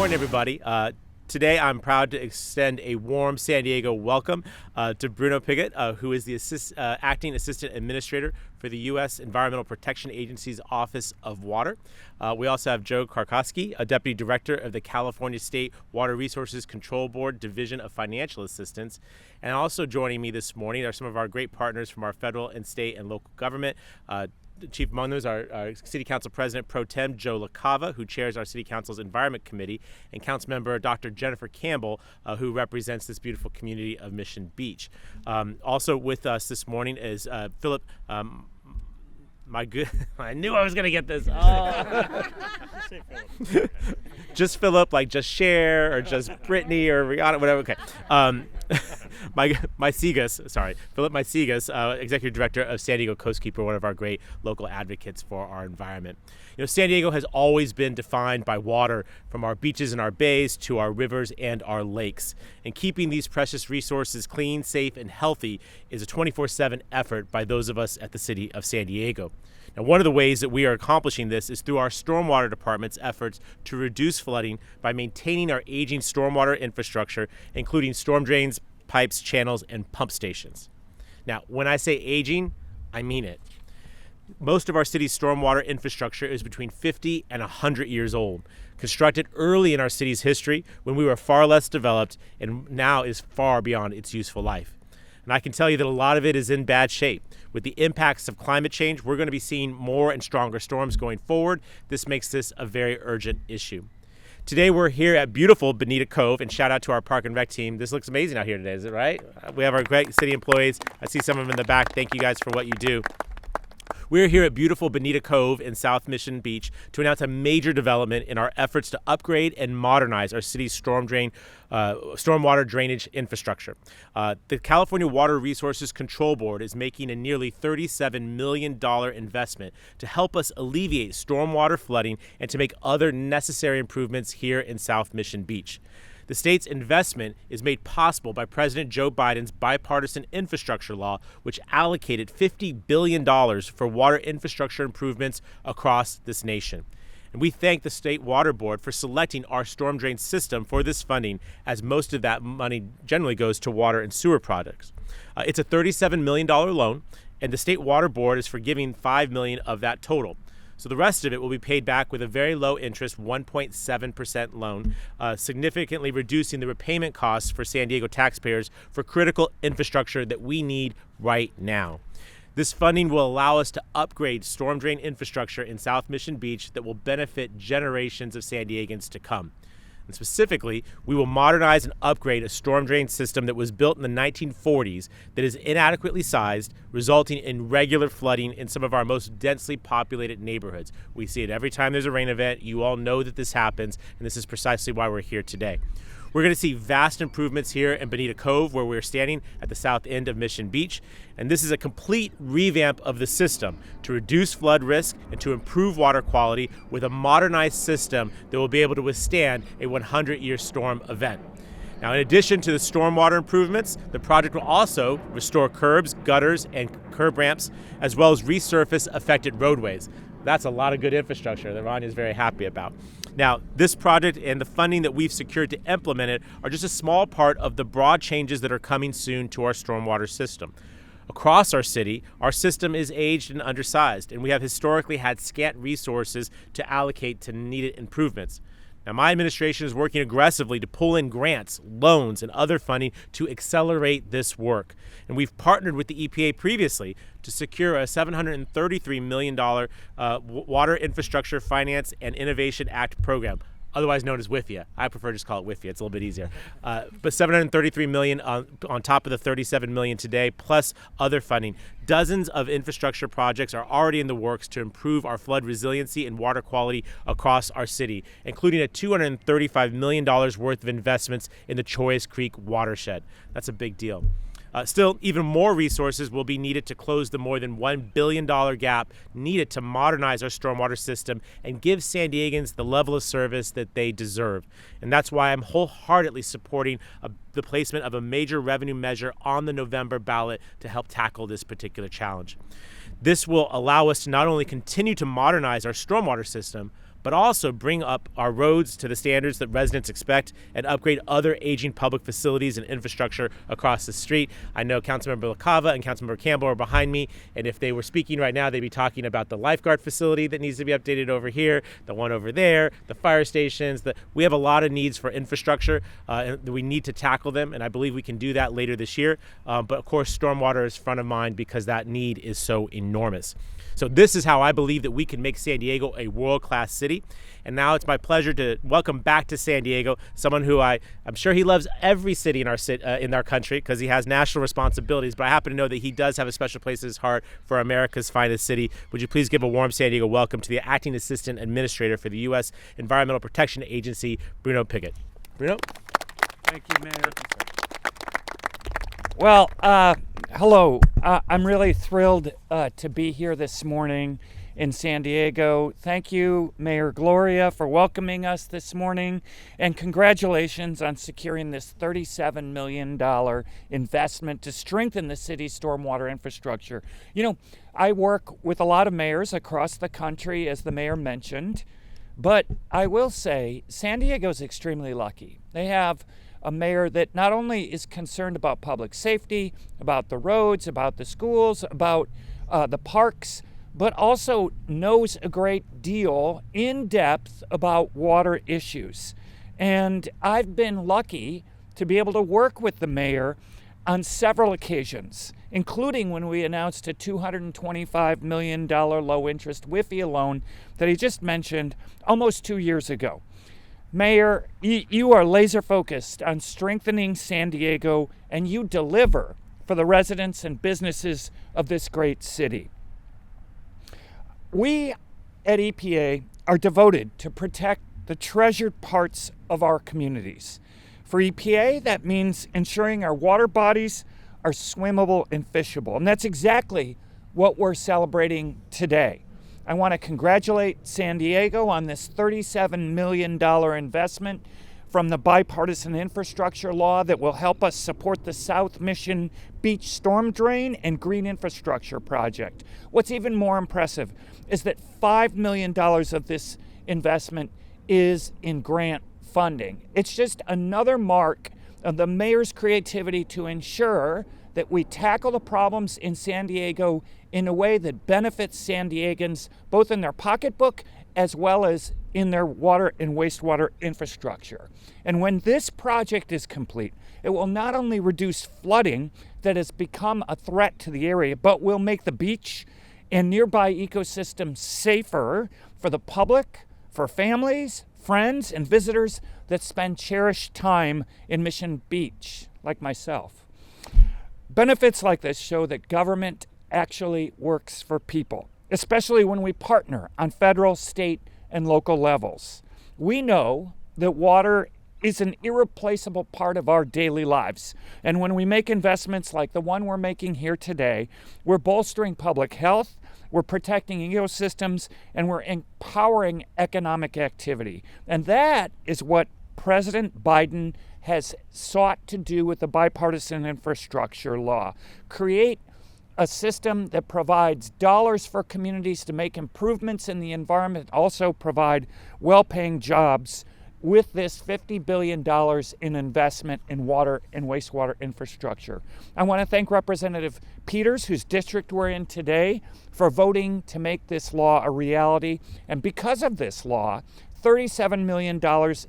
morning, everybody. Today, I'm proud to extend a warm San Diego welcome to Bruno Piggott, who is the Acting Assistant Administrator for the U.S. Environmental Protection Agency's Office of Water. We also have Joe Karkoski, a Deputy Director of the California State Water Resources Control Board Division of Financial Assistance. And also joining me this morning are some of our great partners from our federal and state and local government. Chief among those are our City Council President Pro Tem Joe LaCava, who chairs our City Council's Environment Committee, and Council Member Dr. Jennifer Campbell, who represents this beautiful community of Mission Beach. Also with us this morning is Philip. I knew I was going to get this. Oh. Just Philip, like just Cher or just Brittany or Rihanna, whatever. Okay. Philip Mycegas, Executive Director of San Diego Coastkeeper, one of our great local advocates for our environment. You know, San Diego has always been defined by water, from our beaches and our bays to our rivers and our lakes. And keeping these precious resources clean, safe, and healthy is a 24/7 effort by those of us at the City of San Diego. Now, one of the ways that we are accomplishing this is through our Stormwater Department's efforts to reduce flooding by maintaining our aging stormwater infrastructure, including storm drains, pipes, channels, and pump stations. Now, when I say aging, I mean it. Most of our city's stormwater infrastructure is between 50 and 100 years old, constructed early in our city's history when we were far less developed and now is far beyond its useful life. And I can tell you that a lot of it is in bad shape. With the impacts of climate change, we're going to be seeing more and stronger storms going forward. This makes this a very urgent issue. Today, we're here at beautiful Bonita Cove, and shout out to our Park and Rec team. This looks amazing out here today, is it right? We have our great city employees. I see some of them in the back. Thank you guys for what you do. We're here at beautiful Bonita Cove in South Mission Beach to announce a major development in our efforts to upgrade and modernize our city's stormwater drainage infrastructure. The California Water Resources Control Board is making a nearly $37 million investment to help us alleviate stormwater flooding and to make other necessary improvements here in South Mission Beach. The state's investment is made possible by President Joe Biden's bipartisan infrastructure law, which allocated $50 billion for water infrastructure improvements across this nation. And we thank the State Water Board for selecting our storm drain system for this funding, as most of that money generally goes to water and sewer projects. It's a $37 million loan, and the State Water Board is forgiving $5 million of that total. So the rest of it will be paid back with a very low interest 1.7% loan, significantly reducing the repayment costs for San Diego taxpayers for critical infrastructure that we need right now. This funding will allow us to upgrade storm drain infrastructure in South Mission Beach that will benefit generations of San Diegans to come. And specifically, we will modernize and upgrade a storm drain system that was built in the 1940s that is inadequately sized, resulting in regular flooding in some of our most densely populated neighborhoods. We see it every time there's a rain event. You all know that this happens, and this is precisely why we're here today. We're going to see vast improvements here in Bonita Cove, where we're standing at the south end of Mission Beach. And this is a complete revamp of the system to reduce flood risk and to improve water quality with a modernized system that will be able to withstand a 100-year storm event. Now, in addition to the stormwater improvements, the project will also restore curbs, gutters, and curb ramps, as well as resurface affected roadways. That's a lot of good infrastructure that Ron is very happy about. Now, this project and the funding that we've secured to implement it are just a small part of the broad changes that are coming soon to our stormwater system. Across our city, our system is aged and undersized, and we have historically had scant resources to allocate to needed improvements. Now, my administration is working aggressively to pull in grants, loans, and other funding to accelerate this work. And we've partnered with the EPA previously to secure a $733 million Water Infrastructure Finance and Innovation Act program, otherwise known as WIFIA. I prefer to just call it WIFIA. It's a little bit easier. But $733 million on top of the $37 million today, plus other funding. Dozens of infrastructure projects are already in the works to improve our flood resiliency and water quality across our city, including a $235 million worth of investments in the Choias Creek watershed. That's a big deal. Still, even more resources will be needed to close the more than $1 billion gap needed to modernize our stormwater system and give San Diegans the level of service that they deserve. And that's why I'm wholeheartedly supporting the placement of a major revenue measure on the November ballot to help tackle this particular challenge. This will allow us to not only continue to modernize our stormwater system, but also bring up our roads to the standards that residents expect and upgrade other aging public facilities and infrastructure across the street. I know Councilmember LaCava and Councilmember Campbell are behind me, and if they were speaking right now, they'd be talking about the lifeguard facility that needs to be updated over here, the one over there, the fire stations. We have a lot of needs for infrastructure, and we need to tackle them, and I believe we can do that later this year. But of course, stormwater is front of mind because that need is so enormous. So this is how I believe that we can make San Diego a world-class city. And now it's my pleasure to welcome back to San Diego someone who I'm sure he loves every city in our country because he has national responsibilities, but I happen to know that he does have a special place in his heart for America's finest city. Would you please give a warm San Diego welcome to the Acting Assistant Administrator for the U.S. Environmental Protection Agency, Bruno Pickett. Bruno? Thank you, Mayor. Well, hello. I'm really thrilled to be here this morning in San Diego. Thank you, Mayor Gloria, for welcoming us this morning, and congratulations on securing this $37 million investment to strengthen the city's stormwater infrastructure. You know, I work with a lot of mayors across the country, as the mayor mentioned, but I will say San Diego's extremely lucky. They have a mayor that not only is concerned about public safety, about the roads, about the schools, about the parks, but also knows a great deal in depth about water issues. And I've been lucky to be able to work with the mayor on several occasions, including when we announced a $225 million low-interest WIFIA loan that he just mentioned almost 2 years ago. Mayor, you are laser focused on strengthening San Diego, and you deliver for the residents and businesses of this great city. We at EPA are devoted to protect the treasured parts of our communities. For EPA, that means ensuring our water bodies are swimmable and fishable, and that's exactly what we're celebrating today. I want to congratulate San Diego on this $37 million investment from the bipartisan infrastructure law that will help us support the South Mission Beach storm drain and green infrastructure project. What's even more impressive is that $5 million of this investment is in grant funding. It's just another mark of the mayor's creativity to ensure that we tackle the problems in San Diego in a way that benefits San Diegans, both in their pocketbook as well as in their water and wastewater infrastructure. And when this project is complete, it will not only reduce flooding that has become a threat to the area, but will make the beach and nearby ecosystems safer for the public, for families, friends, and visitors that spend cherished time in Mission Beach, like myself. Benefits like this show that government actually works for people, especially when we partner on federal, state, and local levels. We know that water is an irreplaceable part of our daily lives. And when we make investments like the one we're making here today, we're bolstering public health, we're protecting ecosystems, and we're empowering economic activity. And that is what President Biden has sought to do with the bipartisan infrastructure law. Create a system that provides dollars for communities to make improvements in the environment, also provide well-paying jobs with this $50 billion in investment in water and wastewater infrastructure. I want to thank Representative Peters, whose district we're in today, for voting to make this law a reality. And because of this law, $37 million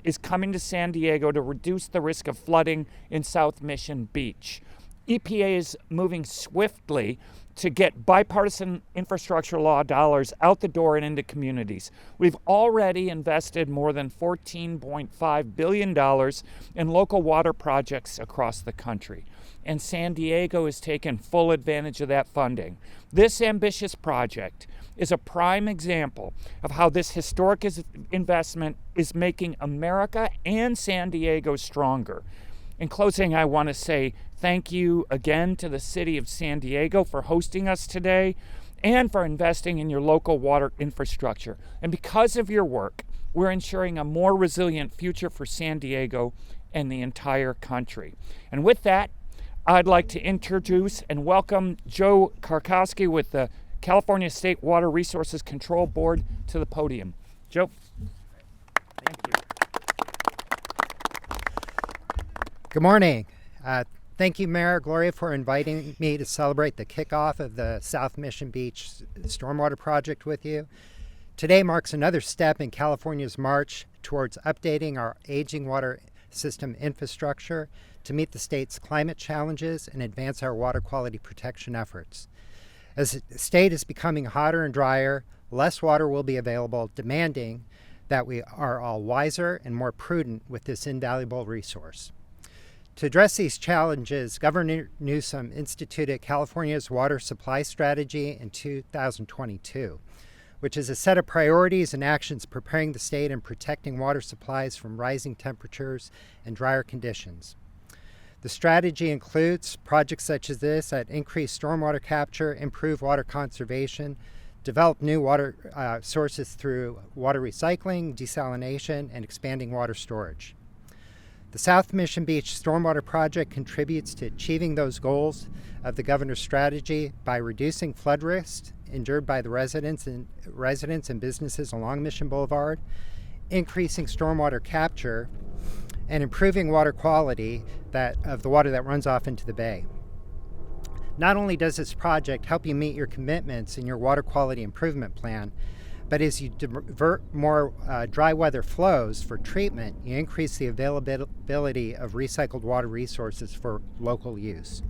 is coming to San Diego to reduce the risk of flooding in South Mission Beach. EPA is moving swiftly to get bipartisan infrastructure law dollars out the door and into communities. We've already invested more than $14.5 billion in local water projects across the country, and San Diego has taken full advantage of that funding. This ambitious project is a prime example of how this historic investment is making America and San Diego stronger. In closing, I want to say thank you again to the City of San Diego for hosting us today and for investing in your local water infrastructure. And because of your work, we're ensuring a more resilient future for San Diego and the entire country. And with that, I'd like to introduce and welcome Joe Karkowski with the California State Water Resources Control Board to the podium. Joe. Thank you. Good morning. Thank you, Mayor Gloria, for inviting me to celebrate the kickoff of the South Mission Beach Stormwater Project with you. Today marks another step in California's march towards updating our aging water system infrastructure to meet the state's climate challenges and advance our water quality protection efforts. As the state is becoming hotter and drier, less water will be available, demanding that we are all wiser and more prudent with this invaluable resource. To address these challenges, Governor Newsom instituted California's water supply strategy in 2022, which is a set of priorities and actions preparing the state and protecting water supplies from rising temperatures and drier conditions. The strategy includes projects such as this that increase stormwater capture, improve water conservation, develop new water sources through water recycling, desalination, and expanding water storage. The South Mission Beach Stormwater Project contributes to achieving those goals of the governor's strategy by reducing flood risks endured by the residents and businesses along Mission Boulevard, increasing stormwater capture, and improving water quality of the water that runs off into the bay. Not only does this project help you meet your commitments in your water quality improvement plan, but as you divert more dry weather flows for treatment, you increase the availability of recycled water resources for local use.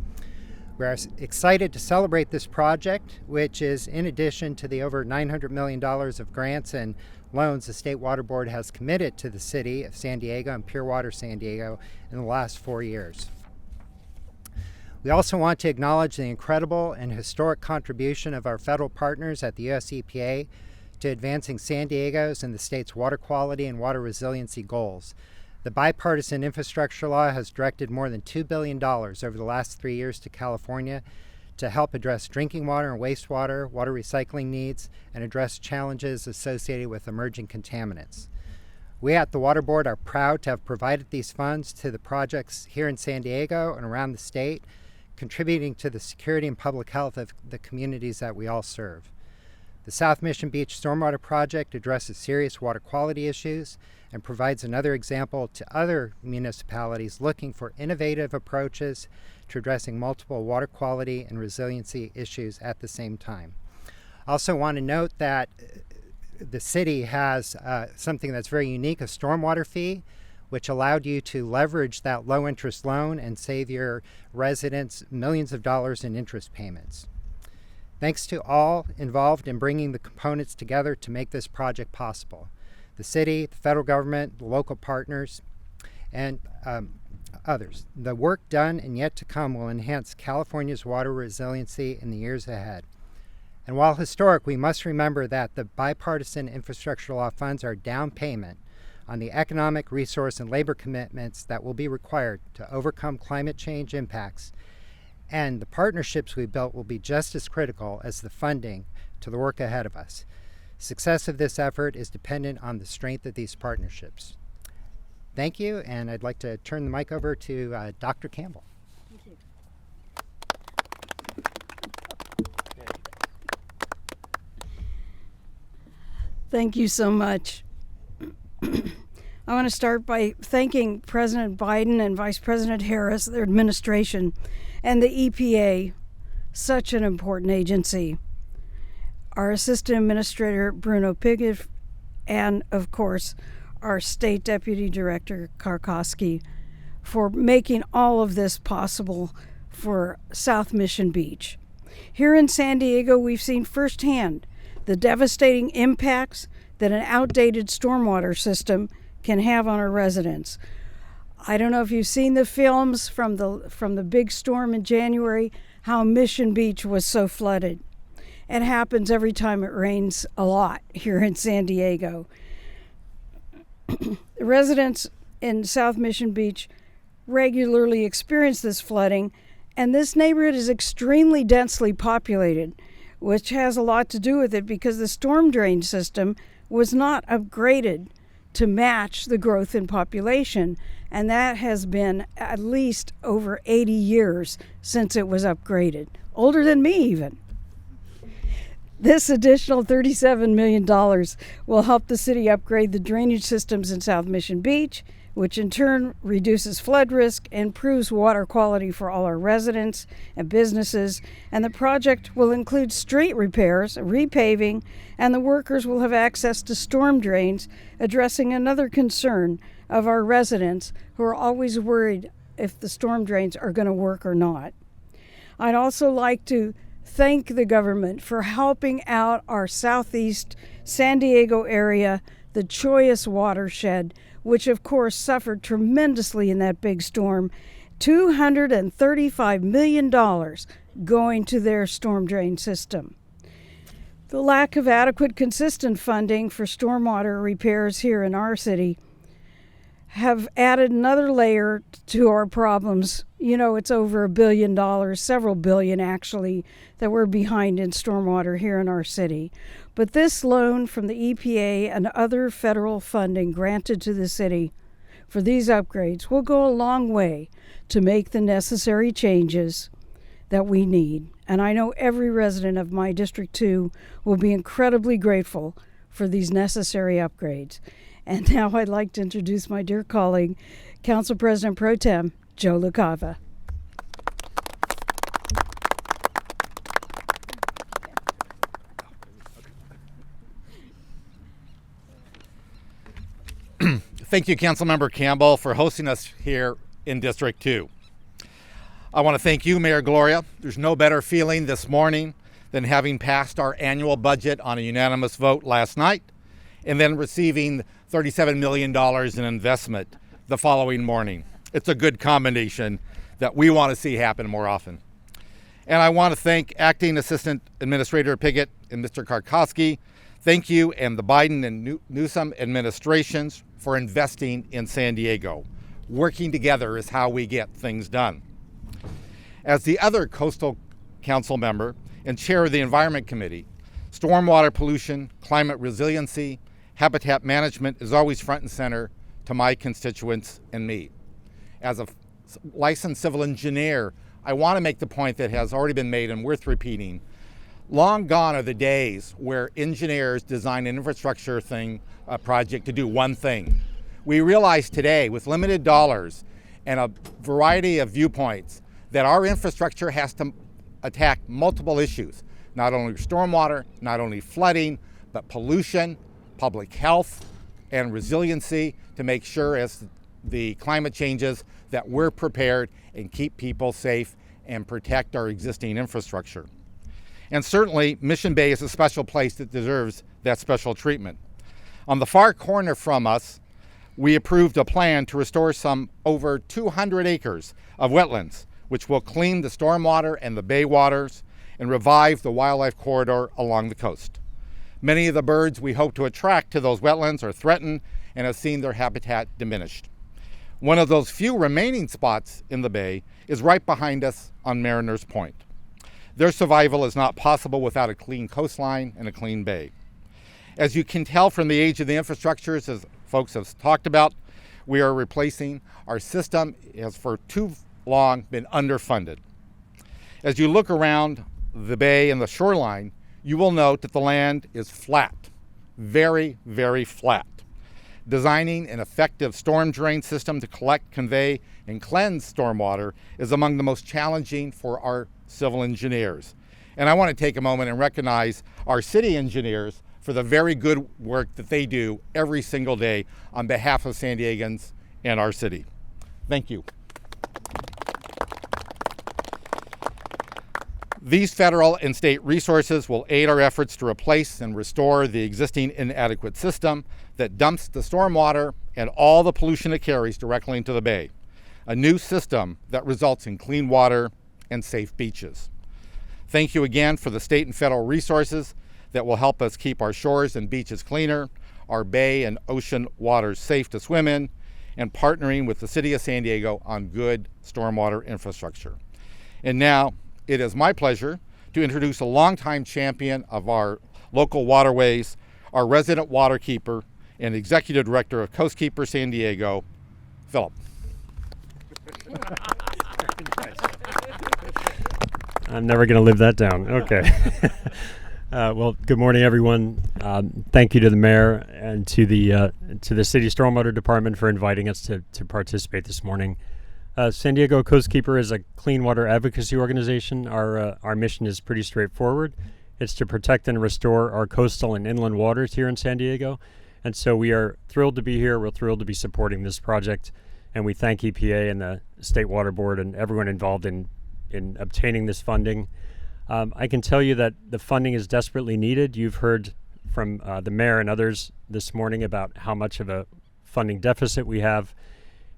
We're excited to celebrate this project, which is in addition to the over $900 million of grants and loans the State Water Board has committed to the City of San Diego and Pure Water San Diego in the last 4 years. We also want to acknowledge the incredible and historic contribution of our federal partners at the U.S. EPA to advancing San Diego's and the state's water quality and water resiliency goals. The bipartisan infrastructure law has directed more than $2 billion over the last 3 years to California to help address drinking water and wastewater, water recycling needs, and address challenges associated with emerging contaminants. We at the Water Board are proud to have provided these funds to the projects here in San Diego and around the state, contributing to the security and public health of the communities that we all serve. The South Mission Beach Stormwater Project addresses serious water quality issues and provides another example to other municipalities looking for innovative approaches to addressing multiple water quality and resiliency issues at the same time. I also want to note that the city has something that's very unique, a stormwater fee, which allowed you to leverage that low interest loan and save your residents millions of dollars in interest payments. Thanks to all involved in bringing the components together to make this project possible. The city, the federal government, the local partners, and others. The work done and yet to come will enhance California's water resiliency in the years ahead. And while historic, we must remember that the bipartisan infrastructure law funds are down payment on the economic, resource, and labor commitments that will be required to overcome climate change impacts. And the partnerships we built will be just as critical as the funding to the work ahead of us. Success of this effort is dependent on the strength of these partnerships. Thank you, and I'd like to turn the mic over to Dr. Campbell. Thank you. Thank you so much. I want to start by thanking President Biden and Vice President Harris, their administration, and the EPA, such an important agency. Our Assistant Administrator, Bruno Piggott, and, of course, our State Deputy Director, Karkoski, for making all of this possible for South Mission Beach. Here in San Diego, we've seen firsthand the devastating impacts that an outdated stormwater system can have on our residents. I don't know if you've seen the films from the big storm in January, how Mission Beach was so flooded. It happens every time it rains a lot here in San Diego. The residents in South Mission Beach regularly experience this flooding, and this neighborhood is extremely densely populated, which has a lot to do with it because the storm drain system was not upgraded to match the growth in population, and that has been at least over 80 years since it was upgraded, older than me even. This additional $37 million will help the city upgrade the drainage systems in South Mission Beach, which in turn reduces flood risk and improves water quality for all our residents and businesses. And the project will include street repairs, repaving, and the workers will have access to storm drains, addressing another concern of our residents who are always worried if the storm drains are going to work or not. I'd also like to thank the government for helping out our southeast San Diego area, the Choyas watershed, which of course suffered tremendously in that big storm. $235 million going to their storm drain system. The lack of adequate, consistent funding for stormwater repairs here in our city have added another layer to our problems. You know, it's over $1 billion, several billion actually, that we're behind in stormwater here in our city. But this loan from the EPA and other federal funding granted to the city for these upgrades will go a long way to make the necessary changes that we need. And I know every resident of my District 2 will be incredibly grateful for these necessary upgrades. And now I'd like to introduce my dear colleague, Council President Pro Tem, Joe LaCava. Thank you, Councilmember Campbell, for hosting us here in District 2. I want to thank you, Mayor Gloria. There's no better feeling this morning than having passed our annual budget on a unanimous vote last night and then receiving $37 million in investment the following morning. It's a good combination that we want to see happen more often. And I want to thank Acting Assistant Administrator Piggott and Mr. Karkowski. Thank you and the Biden and Newsom administrations for investing in San Diego. Working together is how we get things done. As the other Coastal Council member and chair of the Environment Committee, stormwater pollution, climate resiliency, habitat management is always front and center to my constituents and me. As a licensed civil engineer, I want to make the point that has already been made and worth repeating. Long gone are the days where engineers design an infrastructure project to do one thing. We realize today, with limited dollars and a variety of viewpoints, that our infrastructure has to attack multiple issues, not only stormwater, not only flooding, but pollution, public health, and resiliency to make sure as the climate changes that we're prepared and keep people safe and protect our existing infrastructure. And certainly, Mission Bay is a special place that deserves that special treatment. On the far corner from us, we approved a plan to restore some over 200 acres of wetlands, which will clean the stormwater and the bay waters and revive the wildlife corridor along the coast. Many of the birds we hope to attract to those wetlands are threatened and have seen their habitat diminished. One of those few remaining spots in the bay is right behind us on Mariners Point. Their survival is not possible without a clean coastline and a clean bay. As you can tell from the age of the infrastructures, as folks have talked about, we are replacing our system has for too long been underfunded. As you look around the bay and the shoreline, you will note that the land is flat, very, very flat. Designing an effective storm drain system to collect, convey, and cleanse stormwater is among the most challenging for our civil engineers. And I want to take a moment and recognize our city engineers for the very good work that they do every single day on behalf of San Diegans and our city. Thank you. These federal and state resources will aid our efforts to replace and restore the existing inadequate system that dumps the stormwater and all the pollution it carries directly into the bay. A new system that results in clean water and safe beaches. Thank you again for the state and federal resources that will help us keep our shores and beaches cleaner, our bay and ocean waters safe to swim in, and partnering with the City of San Diego on good stormwater infrastructure. And now, it is my pleasure to introduce a longtime champion of our local waterways, our resident waterkeeper and Executive Director of Coastkeeper San Diego, Philip. I'm never going to live that down. Okay. Well, good morning, everyone. Thank you to the mayor and to the city stormwater department for inviting us to participate this morning. San Diego Coastkeeper is a clean water advocacy organization. Our mission is pretty straightforward. It's to protect and restore our coastal and inland waters here in San Diego. And so we are thrilled to be here. We're thrilled to be supporting this project. And we thank EPA and the State Water Board and everyone involved in obtaining this funding. I can tell you that the funding is desperately needed. You've heard from the mayor and others this morning about how much of a funding deficit we have.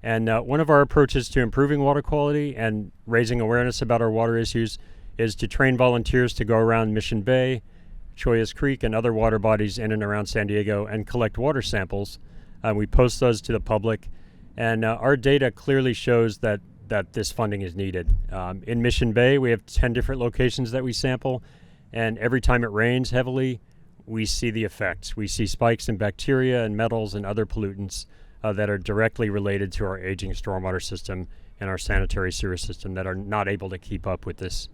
And one of our approaches to improving water quality and raising awareness about our water issues is to train volunteers to go around Mission Bay, Choyas Creek, and other water bodies in and around San Diego and collect water samples. We post those to the public, and our data clearly shows that this funding is needed. In Mission Bay, we have 10 different locations that we sample, and every time it rains heavily, we see the effects. We see spikes in bacteria and metals and other pollutants that are directly related to our aging stormwater system and our sanitary sewer system that are not able to keep up with this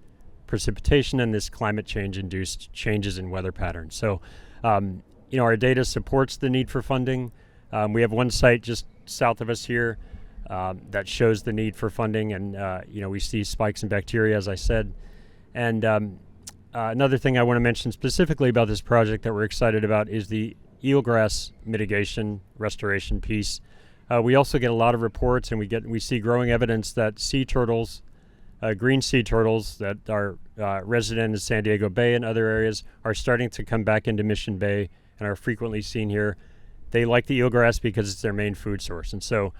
precipitation and this climate change-induced changes in weather patterns. So, our data supports the need for funding. We have one site just south of us here that shows the need for funding, and we see spikes in bacteria, as I said. And another thing I want to mention specifically about this project that we're excited about is the eelgrass mitigation restoration piece. We also get a lot of reports, and we see growing evidence that sea turtles, green sea turtles that are resident in San Diego Bay and other areas, are starting to come back into Mission Bay and are frequently seen here. They like the eelgrass because it's their main food source, and so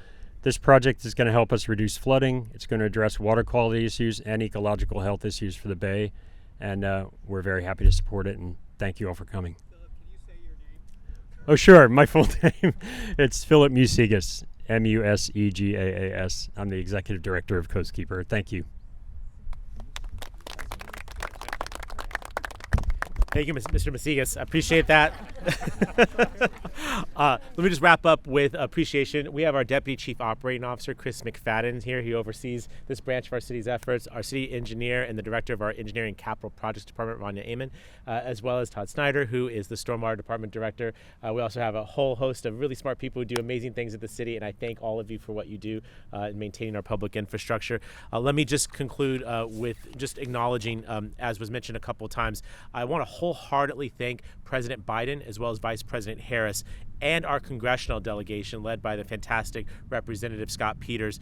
this project is going to help us reduce flooding. It's going to address water quality issues and ecological health issues for the Bay, and we're very happy to support it, and thank you all for coming. Philip, can you say your name? Oh, sure. My full name, it's Philip Musegas, Musegaas. I'm the Executive Director of Coastkeeper. Thank you. Thank you, Mr. Musegas. I appreciate that. Let me just wrap up with appreciation. We have our Deputy Chief Operating Officer, Chris McFadden, here. He oversees this branch of our city's efforts. Our city engineer and the director of our Engineering Capital Projects Department, Rania Amon, as well as Todd Snyder, who is the Stormwater Department Director. We also have a whole host of really smart people who do amazing things at the city, and I thank all of you for what you do in maintaining our public infrastructure. Let me just conclude with just acknowledging, as was mentioned a couple of times, I want to wholeheartedly thank President Biden as well as Vice President Harris and our congressional delegation led by the fantastic Representative Scott Peters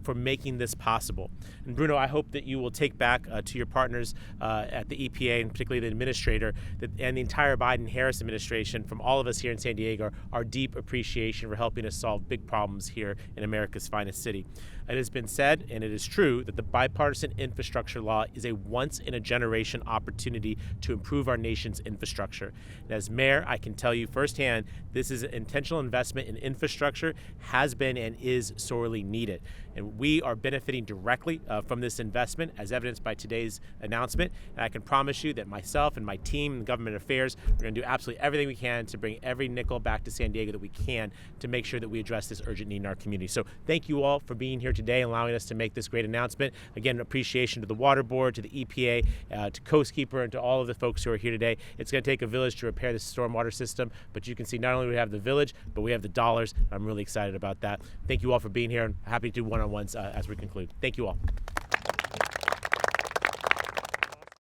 for making this possible. And Bruno, I hope that you will take back to your partners at the EPA and particularly the administrator and the entire Biden-Harris administration from all of us here in San Diego our deep appreciation for helping us solve big problems here in America's finest city. It has been said, and it is true, that the bipartisan infrastructure law is a once-in-a-generation opportunity to improve our nation's infrastructure. And as mayor, I can tell you firsthand, this is an intentional investment in infrastructure, has been and is sorely needed. And we are benefiting directly from this investment, as evidenced by today's announcement. And I can promise you that myself and my team in government affairs, we're going to do absolutely everything we can to bring every nickel back to San Diego that we can to make sure that we address this urgent need in our community. So thank you all for being here today and allowing us to make this great announcement. Again, appreciation to the Water Board, to the EPA, to Coastkeeper, and to all of the folks who are here today. It's going to take a village to repair this stormwater system, but you can see not only do we have the village, but we have the dollars. I'm really excited about that. Thank you all for being here, and happy to do one-on-ones as we conclude. Thank you all.